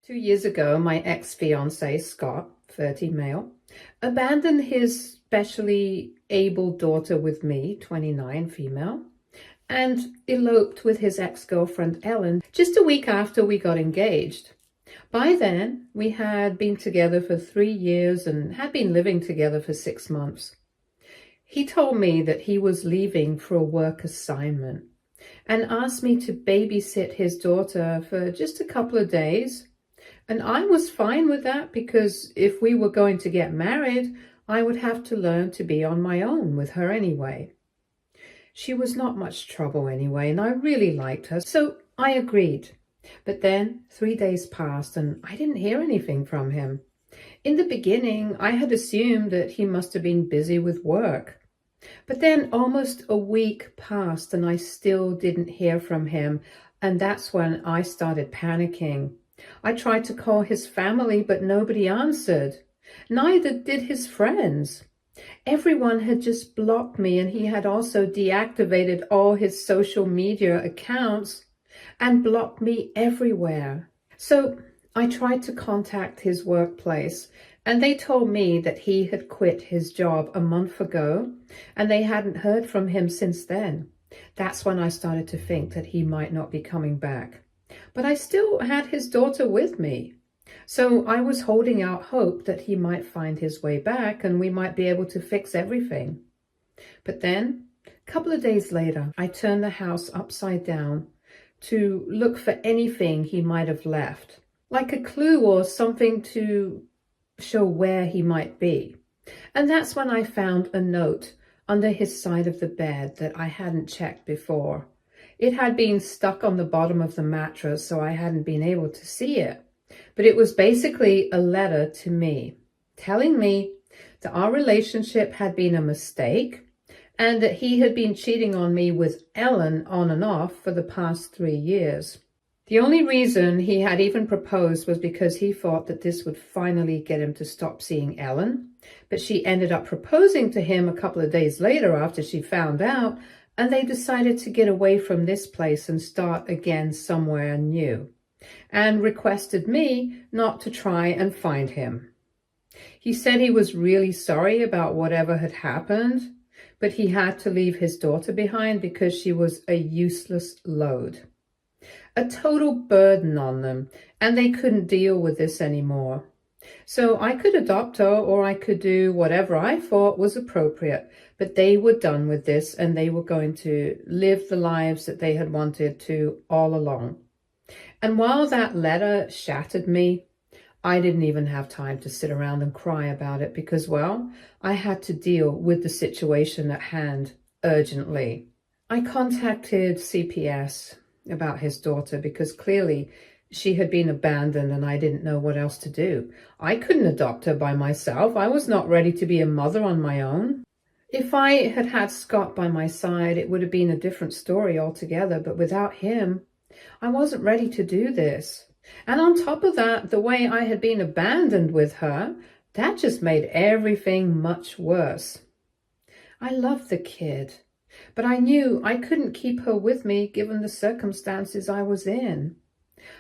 2 years ago, my ex-fiancé, Scott, 30 male, abandoned his specially able daughter with me, 29 female, and eloped with his ex-girlfriend, Ellen, just a week after we got engaged. By then, we had been together for 3 years and had been living together for 6 months. He told me that he was leaving for a work assignment and asked me to babysit his daughter for just a couple of days. And I was fine with that because if we were going to get married, I would have to learn to be on my own with her anyway. She was not much trouble anyway, and I really liked her, so I agreed. But then 3 days passed and I didn't hear anything from him. In the beginning, I had assumed that he must have been busy with work. But then almost a week passed and I still didn't hear from him, and that's when I started panicking. I tried to call his family, but nobody answered. Neither did his friends. Everyone had just blocked me, and he had also deactivated all his social media accounts and blocked me everywhere. So I tried to contact his workplace, and they told me that he had quit his job a month ago, and they hadn't heard from him since then. That's when I started to think that he might not be coming back. But I still had his daughter with me. So I was holding out hope that he might find his way back and we might be able to fix everything. But then, a couple of days later, I turned the house upside down to look for anything he might have left, like a clue or something to show where he might be. And that's when I found a note under his side of the bed that I hadn't checked before. It had been stuck on the bottom of the mattress, so I hadn't been able to see it. But it was basically a letter to me, telling me that our relationship had been a mistake and that he had been cheating on me with Ellen on and off for the past 3 years. The only reason he had even proposed was because he thought that this would finally get him to stop seeing Ellen. But she ended up proposing to him a couple of days later after she found out, and they decided to get away from this place and start again somewhere new, and requested me not to try and find him. He said he was really sorry about whatever had happened, but he had to leave his daughter behind because she was a useless load, a total burden on them, and they couldn't deal with this anymore. So I could adopt her, or I could do whatever I thought was appropriate, but they were done with this and they were going to live the lives that they had wanted to all along. And while that letter shattered me, I didn't even have time to sit around and cry about it because, well, I had to deal with the situation at hand urgently. I contacted CPS about his daughter because clearly she had been abandoned and I didn't know what else to do. I couldn't adopt her by myself. I was not ready to be a mother on my own. If I had had Scott by my side, it would have been a different story altogether. But without him, I wasn't ready to do this. And on top of that, the way I had been abandoned with her, that just made everything much worse. I loved the kid, but I knew I couldn't keep her with me given the circumstances I was in.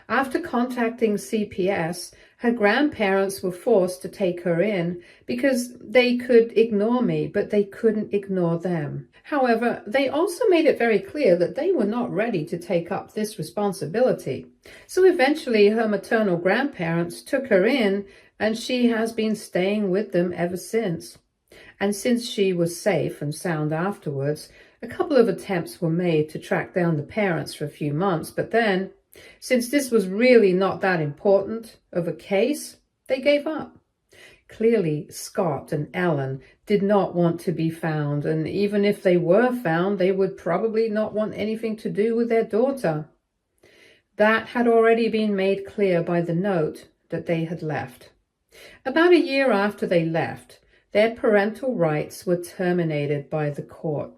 After contacting CPS, her grandparents were forced to take her in because they could ignore me, but they couldn't ignore them. However, they also made it very clear that they were not ready to take up this responsibility. So eventually her maternal grandparents took her in, and she has been staying with them ever since. And since she was safe and sound afterwards, a couple of attempts were made to track down the parents for a few months, but then, since this was really not that important of a case, they gave up. Clearly, Scott and Ellen did not want to be found, and even if they were found, they would probably not want anything to do with their daughter. That had already been made clear by the note that they had left. About a year after they left, their parental rights were terminated by the court,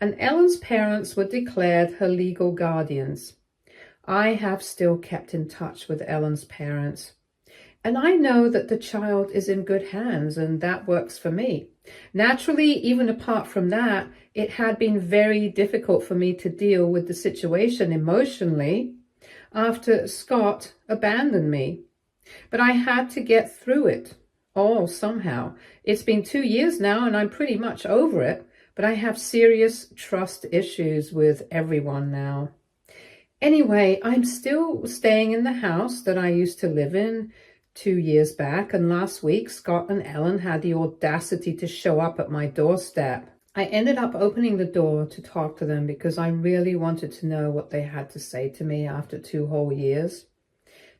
and Ellen's parents were declared her legal guardians. I have still kept in touch with Ellen's parents, and I know that the child is in good hands, and that works for me. Naturally, even apart from that, it had been very difficult for me to deal with the situation emotionally after Scott abandoned me. But I had to get through it all somehow. It's been 2 years now and I'm pretty much over it, but I have serious trust issues with everyone now. Anyway, I'm still staying in the house that I used to live in 2 years back, and last week Scott and Ellen had the audacity to show up at my doorstep. I ended up opening the door to talk to them because I really wanted to know what they had to say to me after 2 whole years.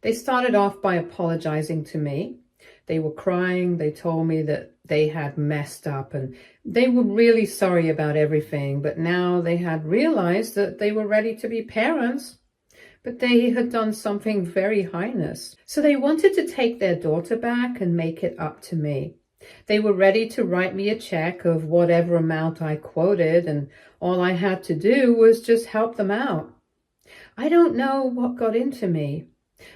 They started off by apologizing to me. They were crying. They told me that they had messed up and they were really sorry about everything, but now they had realized that they were ready to be parents, but they had done something very heinous. So they wanted to take their daughter back and make it up to me. They were ready to write me a check of whatever amount I quoted, and all I had to do was just help them out. I don't know what got into me,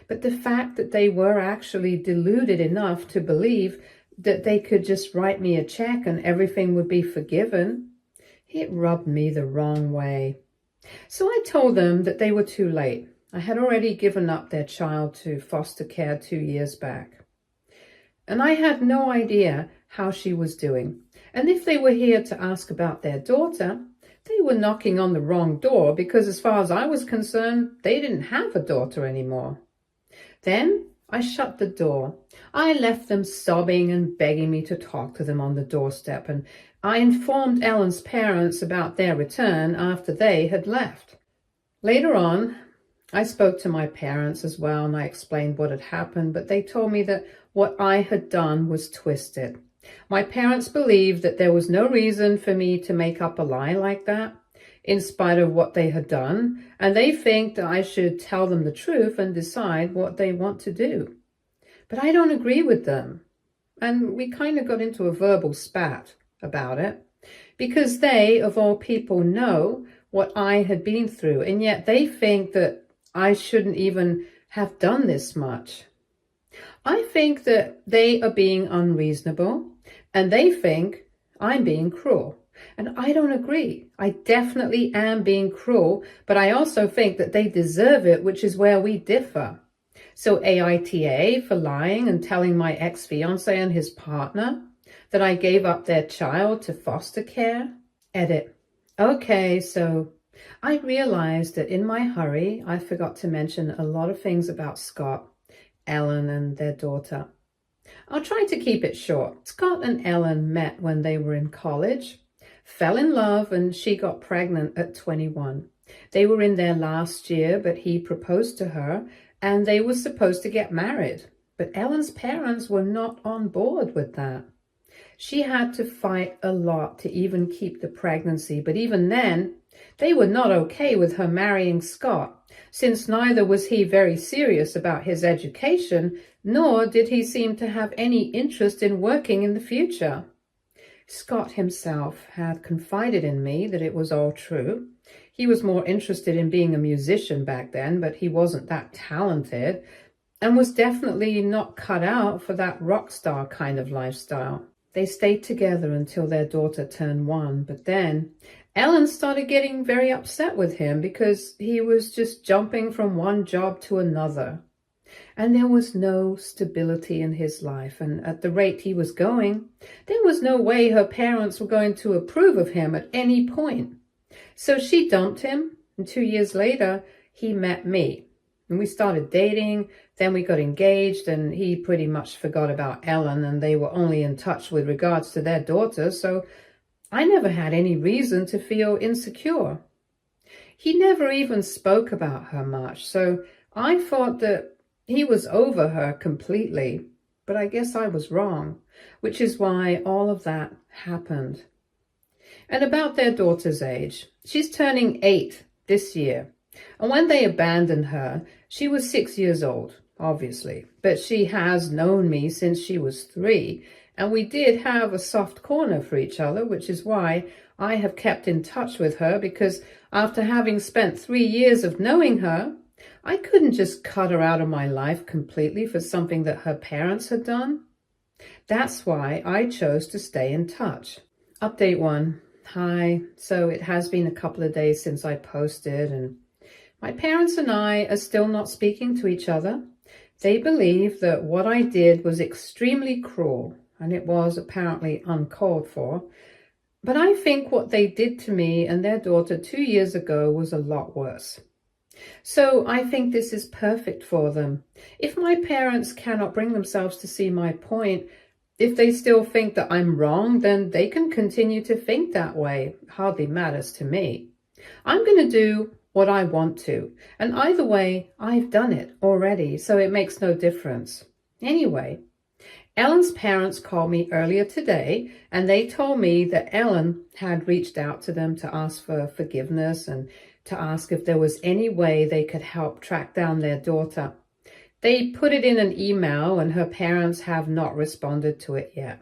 but the fact that they were actually deluded enough to believe that they could just write me a check and everything would be forgiven, it rubbed me the wrong way. So I told them that they were too late. I had already given up their child to foster care 2 years back. And I had no idea how she was doing. And if they were here to ask about their daughter, they were knocking on the wrong door because as far as I was concerned, they didn't have a daughter anymore. Then I shut the door. I left them sobbing and begging me to talk to them on the doorstep, and I informed Ellen's parents about their return after they had left. Later on, I spoke to my parents as well, and I explained what had happened, but they told me that what I had done was twisted. My parents believed that there was no reason for me to make up a lie like that, in spite of what they had done, and they think that I should tell them the truth and decide what they want to do. But I don't agree with them. And we kind of got into a verbal spat about it, because they, of all people, know what I had been through, and yet they think that I shouldn't even have done this much. I think that they are being unreasonable, and they think I'm being cruel. And I don't agree. I definitely am being cruel, but I also think that they deserve it, which is where we differ. So AITA for lying and telling my ex-fiancé and his partner that I gave up their child to foster care. Edit. Okay, so I realized that in my hurry, I forgot to mention a lot of things about Scott, Ellen, and their daughter. I'll try to keep it short. Scott and Ellen met when they were in college, fell in love, and she got pregnant at 21. They were in their last year, but he proposed to her, and they were supposed to get married. But Ellen's parents were not on board with that. She had to fight a lot to even keep the pregnancy, but even then, they were not okay with her marrying Scott, since neither was he very serious about his education, nor did he seem to have any interest in working in the future. Scott himself had confided in me that it was all true. He was more interested in being a musician back then, but he wasn't that talented, and was definitely not cut out for that rock star kind of lifestyle. They stayed together until their daughter turned 1, but then Ellen started getting very upset with him because he was just jumping from one job to another. And there was no stability in his life, and at the rate he was going, there was no way her parents were going to approve of him at any point. So she dumped him, and 2 years later, he met me. And we started dating, then we got engaged, and he pretty much forgot about Ellen, and they were only in touch with regards to their daughter, so I never had any reason to feel insecure. He never even spoke about her much, so I thought that he was over her completely, but I guess I was wrong, which is why all of that happened. And about their daughter's age, she's turning 8 this year. And when they abandoned her, she was 6 years old, obviously. But she has known me since she was 3, and we did have a soft corner for each other, which is why I have kept in touch with her, because after having spent 3 years of knowing her, I couldn't just cut her out of my life completely for something that her parents had done. That's why I chose to stay in touch. Update 1. Hi. So it has been a couple of days since I posted, and my parents and I are still not speaking to each other. They believe that what I did was extremely cruel, and it was apparently uncalled for. But I think what they did to me and their daughter 2 years ago was a lot worse. So I think this is perfect for them. If my parents cannot bring themselves to see my point, if they still think that I'm wrong, then they can continue to think that way. It hardly matters to me. I'm going to do what I want to. And either way, I've done it already, so it makes no difference. Anyway, Ellen's parents called me earlier today, and they told me that Ellen had reached out to them to ask for forgiveness and to ask if there was any way they could help track down their daughter. They put it in an email, and her parents have not responded to it yet.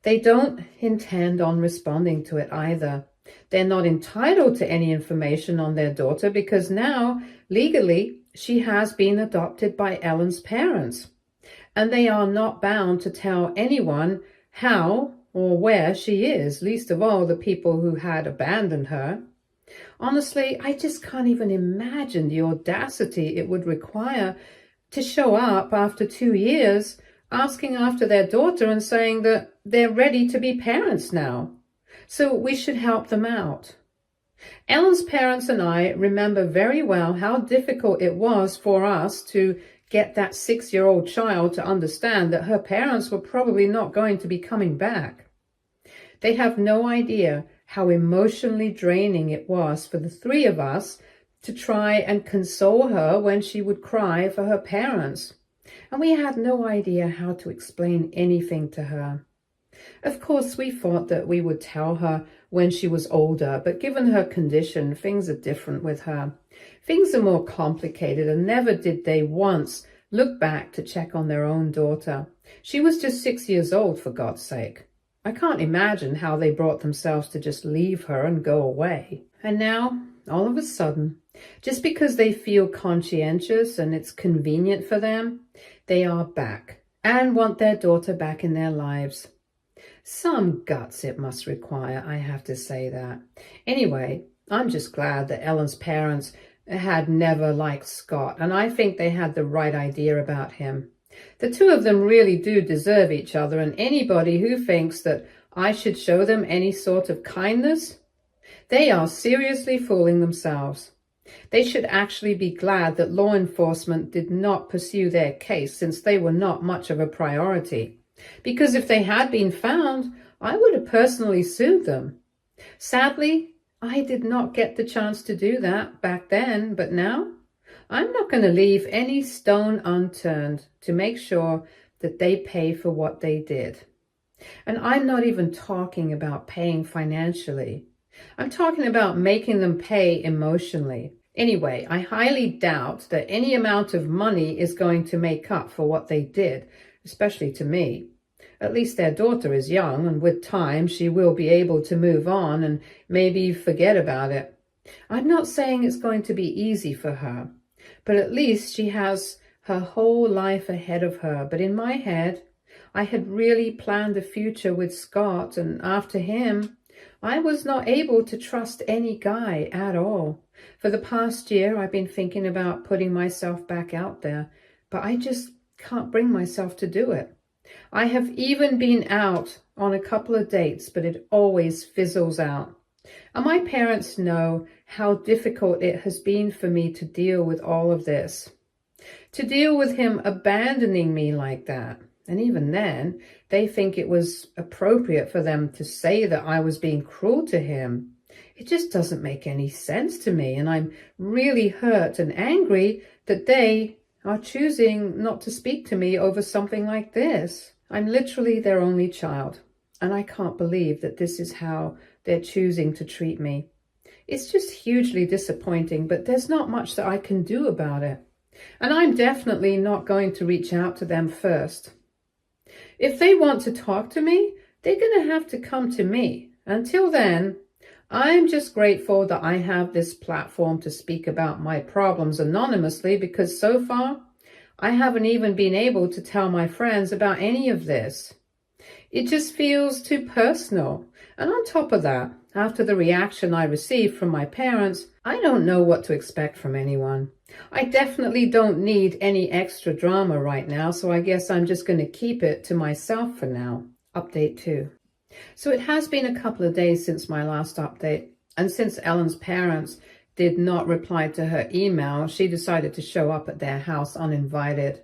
They don't intend on responding to it either. They're not entitled to any information on their daughter because now, legally, she has been adopted by Ellen's parents. And they are not bound to tell anyone how or where she is, least of all the people who had abandoned her. Honestly, I just can't even imagine the audacity it would require to show up after 2 years asking after their daughter and saying that they're ready to be parents now. So we should help them out. Ellen's parents and I remember very well how difficult it was for us to get that 6-year-old child to understand that her parents were probably not going to be coming back. They have no idea how emotionally draining it was for the three of us to try and console her when she would cry for her parents. And we had no idea how to explain anything to her. Of course, we thought that we would tell her when she was older, but given her condition, things are different with her. Things are more complicated, and never did they once look back to check on their own daughter. She was just 6 years old, for God's sake. I can't imagine how they brought themselves to just leave her and go away. And now, all of a sudden, just because they feel conscientious and it's convenient for them, they are back and want their daughter back in their lives. Some guts it must require, I have to say that. Anyway, I'm just glad that Ellen's parents had never liked Scott, and I think they had the right idea about him. The two of them really do deserve each other, and anybody who thinks that I should show them any sort of kindness, they are seriously fooling themselves. They should actually be glad that law enforcement did not pursue their case, since they were not much of a priority. Because if they had been found, I would have personally sued them. Sadly, I did not get the chance to do that back then, but now I'm not going to leave any stone unturned to make sure that they pay for what they did. And I'm not even talking about paying financially. I'm talking about making them pay emotionally. Anyway, I highly doubt that any amount of money is going to make up for what they did, especially to me. At least their daughter is young, and with time she will be able to move on and maybe forget about it. I'm not saying it's going to be easy for her, but at least she has her whole life ahead of her. But in my head, I had really planned a future with Scott, and after him, I was not able to trust any guy at all. For the past year, I've been thinking about putting myself back out there, but I just can't bring myself to do it. I have even been out on a couple of dates, but it always fizzles out. And my parents know how difficult it has been for me to deal with all of this. To deal with him abandoning me like that. And even then, they think it was appropriate for them to say that I was being cruel to him. It just doesn't make any sense to me, and I'm really hurt and angry that they are choosing not to speak to me over something like this. I'm literally their only child, and I can't believe that this is how they're choosing to treat me. It's just hugely disappointing, but there's not much that I can do about it. And I'm definitely not going to reach out to them first. If they want to talk to me, they're going to have to come to me. Until then, I'm just grateful that I have this platform to speak about my problems anonymously, because so far, I haven't even been able to tell my friends about any of this. It just feels too personal. And on top of that, after the reaction I received from my parents, I don't know what to expect from anyone. I definitely don't need any extra drama right now, so I guess I'm just going to keep it to myself for now. Update 2. So it has been a couple of days since my last update, and since Ellen's parents did not reply to her email, she decided to show up at their house uninvited.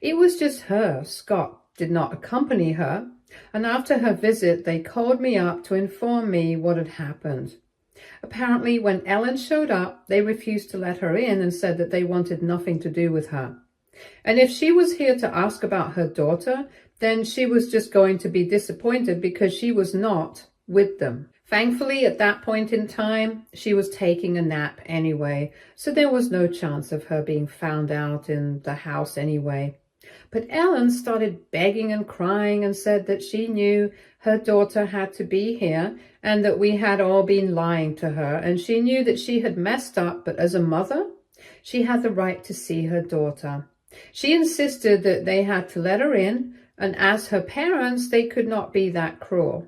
It was just her. Scott did not accompany her, and after her visit, they called me up to inform me what had happened. Apparently, when Ellen showed up, they refused to let her in and said that they wanted nothing to do with her. And if she was here to ask about her daughter, then she was just going to be disappointed because she was not with them. Thankfully, at that point in time, she was taking a nap anyway, so there was no chance of her being found out in the house anyway. But Ellen started begging and crying and said that she knew her daughter had to be here and that we had all been lying to her, and she knew that she had messed up, but as a mother, she had the right to see her daughter. She insisted that they had to let her in, and as her parents, they could not be that cruel.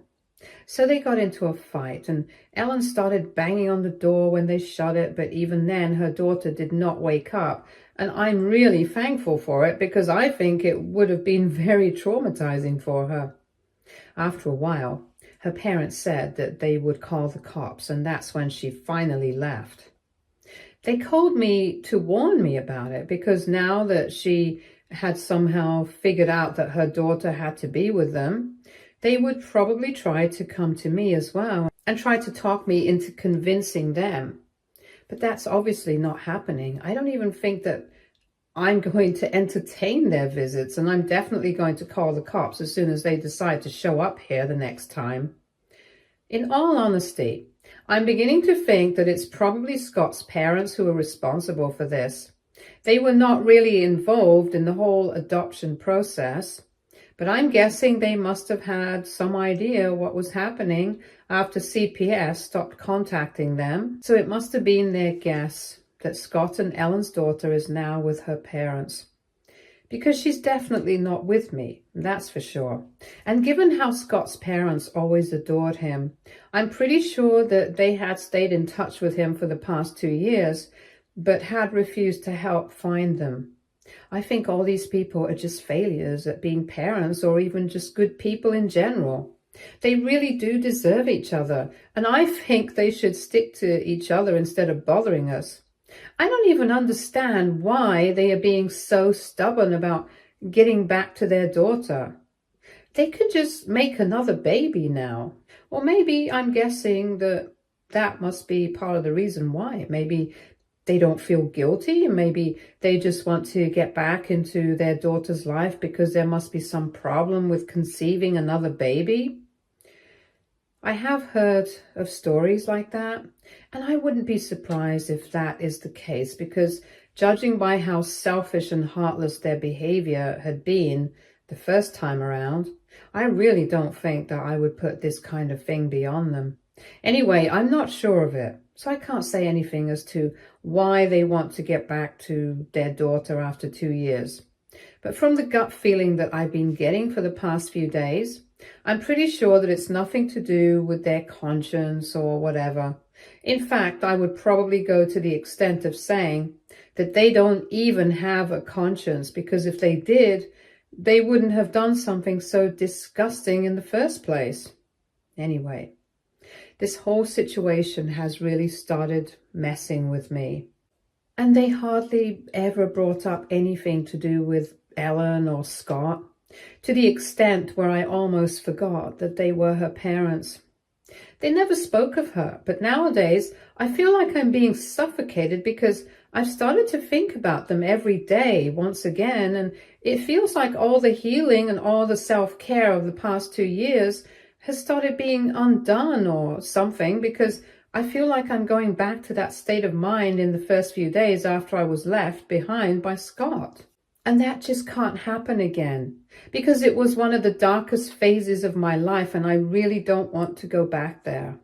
So they got into a fight, and Ellen started banging on the door when they shut it, but even then her daughter did not wake up. And I'm really thankful for it because I think it would have been very traumatizing for her. After a while, her parents said that they would call the cops, and that's when she finally left. They called me to warn me about it because now that she had somehow figured out that her daughter had to be with them, they would probably try to come to me as well and try to talk me into convincing them. But that's obviously not happening. I don't even think that I'm going to entertain their visits, and I'm definitely going to call the cops as soon as they decide to show up here the next time. In all honesty, I'm beginning to think that it's probably Scott's parents who are responsible for this. They were not really involved in the whole adoption process, but I'm guessing they must have had some idea what was happening after CPS stopped contacting them. So it must have been their guess that Scott and Ellen's daughter is now with her parents. Because she's definitely not with me, that's for sure. And given how Scott's parents always adored him, I'm pretty sure that they had stayed in touch with him for the past 2 years, but had refused to help find them. I think all these people are just failures at being parents or even just good people in general. They really do deserve each other, and I think they should stick to each other instead of bothering us. I don't even understand why they are being so stubborn about getting back to their daughter. They could just make another baby now. Or maybe I'm guessing that that must be part of the reason why. Maybe they don't feel guilty, and maybe they just want to get back into their daughter's life because there must be some problem with conceiving another baby. I have heard of stories like that, and I wouldn't be surprised if that is the case, because judging by how selfish and heartless their behavior had been the first time around, I really don't think that I would put this kind of thing beyond them. Anyway, I'm not sure of it, so I can't say anything as to why they want to get back to their daughter after 2 years. But from the gut feeling that I've been getting for the past few days, I'm pretty sure that it's nothing to do with their conscience or whatever. In fact, I would probably go to the extent of saying that they don't even have a conscience, because if they did, they wouldn't have done something so disgusting in the first place. Anyway, this whole situation has really started messing with me. And they hardly ever brought up anything to do with Ellen or Scott, to the extent where I almost forgot that they were her parents. They never spoke of her, but nowadays I feel like I'm being suffocated because I've started to think about them every day once again, and it feels like all the healing and all the self-care of the past 2 years has started being undone or something, because I feel like I'm going back to that state of mind in the first few days after I was left behind by Scott. And that just can't happen again, because it was one of the darkest phases of my life, and I really don't want to go back there.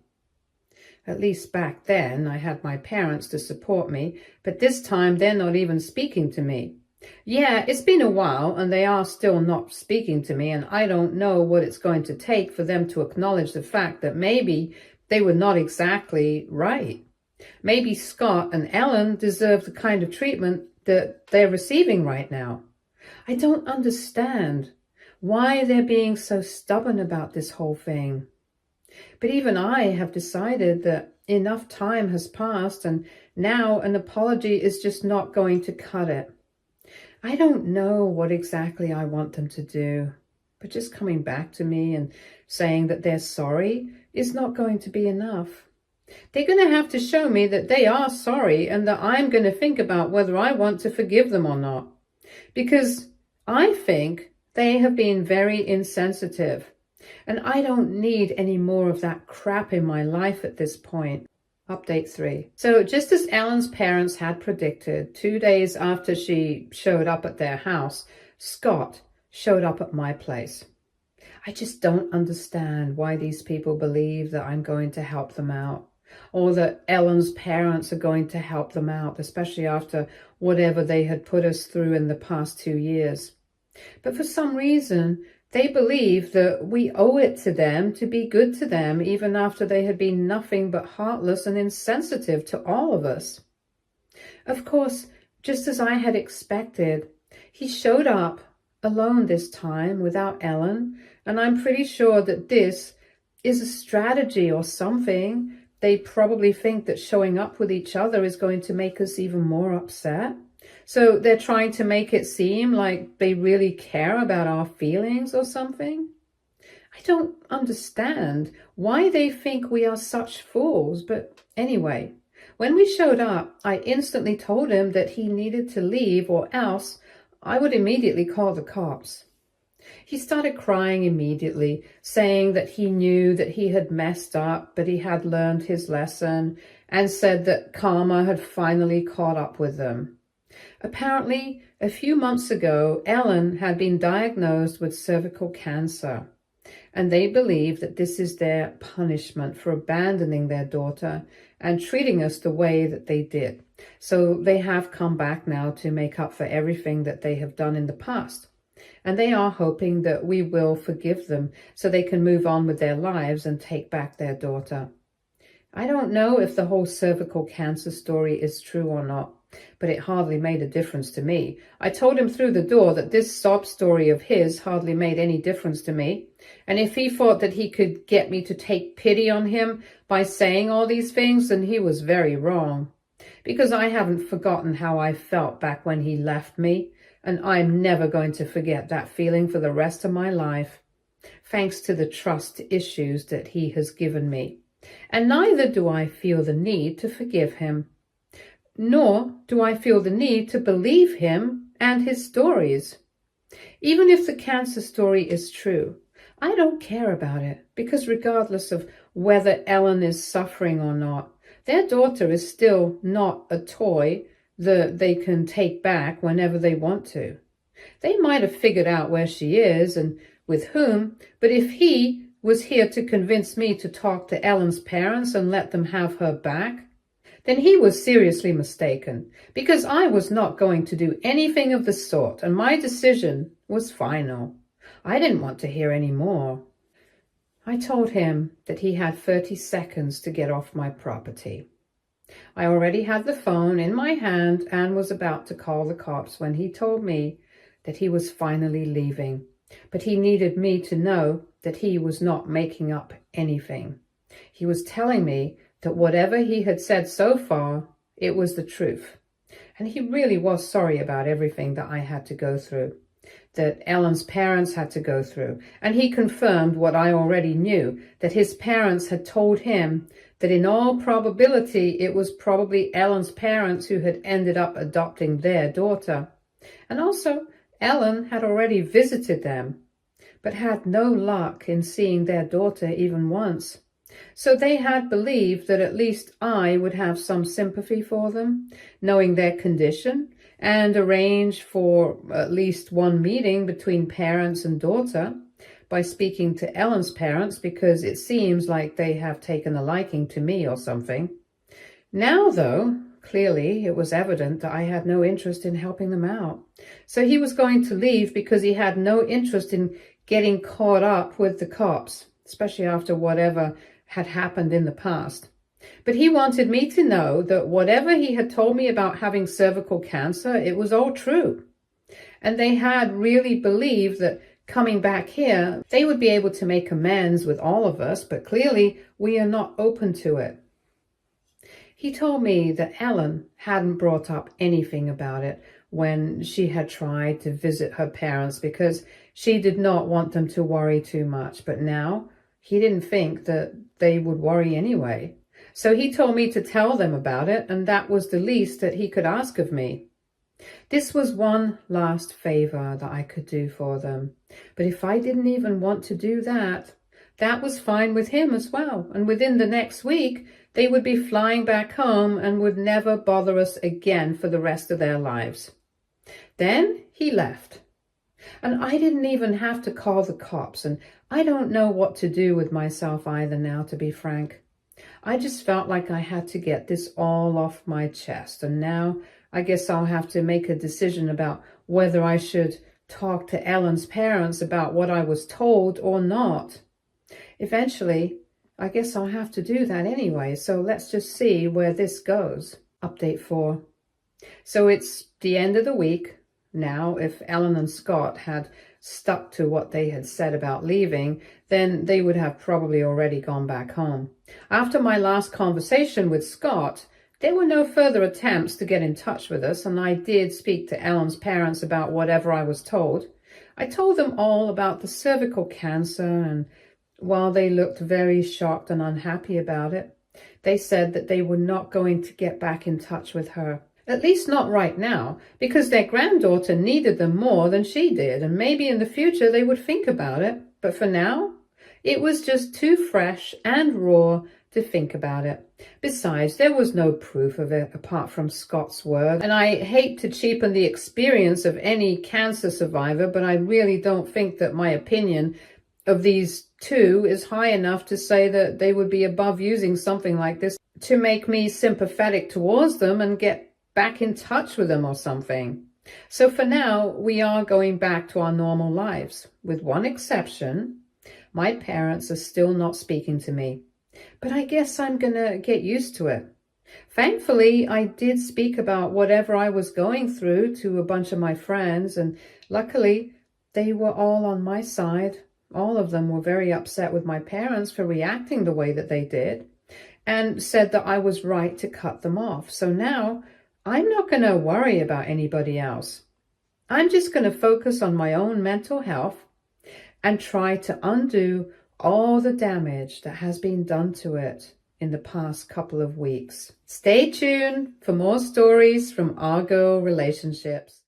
At least back then I had my parents to support me, but this time they're not even speaking to me. Yeah, it's been a while and they are still not speaking to me, and I don't know what it's going to take for them to acknowledge the fact that maybe they were not exactly right. Maybe Scott and Ellen deserve the kind of treatment that they're receiving right now. I don't understand why they're being so stubborn about this whole thing. But even I have decided that enough time has passed and now an apology is just not going to cut it. I don't know what exactly I want them to do, but just coming back to me and saying that they're sorry is not going to be enough. They're going to have to show me that they are sorry and that I'm going to think about whether I want to forgive them or not. Because I think they have been very insensitive. And I don't need any more of that crap in my life at this point. Update 3. So just as Ellen's parents had predicted, 2 days after she showed up at their house, Scott showed up at my place. I just don't understand why these people believe that I'm going to help them out, or that Ellen's parents are going to help them out, especially after whatever they had put us through in the past 2 years. But for some reason, they believe that we owe it to them to be good to them, even after they had been nothing but heartless and insensitive to all of us. Of course, just as I had expected, he showed up alone this time without Ellen, and I'm pretty sure that this is a strategy or something. They probably think that showing up with each other is going to make us even more upset. So they're trying to make it seem like they really care about our feelings or something. I don't understand why they think we are such fools, but anyway, when we showed up, I instantly told him that he needed to leave or else I would immediately call the cops. He started crying immediately, saying that he knew that he had messed up, but he had learned his lesson, and said that karma had finally caught up with them. Apparently, a few months ago, Ellen had been diagnosed with cervical cancer, and they believe that this is their punishment for abandoning their daughter and treating us the way that they did. So they have come back now to make up for everything that they have done in the past. And they are hoping that we will forgive them so they can move on with their lives and take back their daughter. I don't know if the whole cervical cancer story is true or not, but it hardly made a difference to me. I told him through the door that this sob story of his hardly made any difference to me. And if he thought that he could get me to take pity on him by saying all these things, then he was very wrong. Because I haven't forgotten how I felt back when he left me, and I'm never going to forget that feeling for the rest of my life, thanks to the trust issues that he has given me. And neither do I feel the need to forgive him. Nor do I feel the need to believe him and his stories. Even if the cancer story is true, I don't care about it, because regardless of whether Ellen is suffering or not, their daughter is still not a toy that they can take back whenever they want to. They might have figured out where she is and with whom, but if he was here to convince me to talk to Ellen's parents and let them have her back, then he was seriously mistaken, because I was not going to do anything of the sort, and my decision was final. I didn't want to hear any more. I told him that he had 30 seconds to get off my property. I already had the phone in my hand and was about to call the cops when he told me that he was finally leaving, but he needed me to know that he was not making up anything. He was telling me that whatever he had said so far, it was the truth. And he really was sorry about everything that I had to go through, that Ellen's parents had to go through. And he confirmed what I already knew, that his parents had told him that in all probability, it was probably Ellen's parents who had ended up adopting their daughter. And also, Ellen had already visited them, but had no luck in seeing their daughter even once. So they had believed that at least I would have some sympathy for them, knowing their condition, and arrange for at least one meeting between parents and daughter by speaking to Ellen's parents, because it seems like they have taken a liking to me or something. Now, though, clearly it was evident that I had no interest in helping them out. So he was going to leave because he had no interest in getting caught up with the cops, especially after whatever had happened in the past. But he wanted me to know that whatever he had told me about having cervical cancer, it was all true. And they had really believed that coming back here, they would be able to make amends with all of us, but clearly we are not open to it. He told me that Ellen hadn't brought up anything about it when she had tried to visit her parents because she did not want them to worry too much. But now he didn't think that they would worry anyway. So he told me to tell them about it, and that was the least that he could ask of me. This was one last favor that I could do for them. But if I didn't even want to do that, that was fine with him as well. And within the next week, they would be flying back home and would never bother us again for the rest of their lives. Then he left. And I didn't even have to call the cops. And I don't know what to do with myself either now, to be frank. I just felt like I had to get this all off my chest. And now I guess I'll have to make a decision about whether I should talk to Ellen's parents about what I was told or not. Eventually, I guess I'll have to do that anyway. So let's just see where this goes. Update 4. So it's the end of the week. Now, if Ellen and Scott had stuck to what they had said about leaving, then they would have probably already gone back home. After my last conversation with Scott, there were no further attempts to get in touch with us, and I did speak to Ellen's parents about whatever I was told. I told them all about the cervical cancer, and while they looked very shocked and unhappy about it, they said that they were not going to get back in touch with her. At least not right now, because their granddaughter needed them more than she did, and maybe in the future they would think about it. But for now, it was just too fresh and raw to think about it. Besides, there was no proof of it apart from Scott's word, and I hate to cheapen the experience of any cancer survivor, but I really don't think that my opinion of these two is high enough to say that they would be above using something like this to make me sympathetic towards them and get back in touch with them or something. So for now, we are going back to our normal lives. With one exception, my parents are still not speaking to me. But I guess I'm gonna get used to it. Thankfully, I did speak about whatever I was going through to a bunch of my friends, and luckily, they were all on my side. All of them were very upset with my parents for reacting the way that they did, and said that I was right to cut them off. So now, I'm not going to worry about anybody else. I'm just going to focus on my own mental health and try to undo all the damage that has been done to it in the past couple of weeks. Stay tuned for more stories from our girl relationships.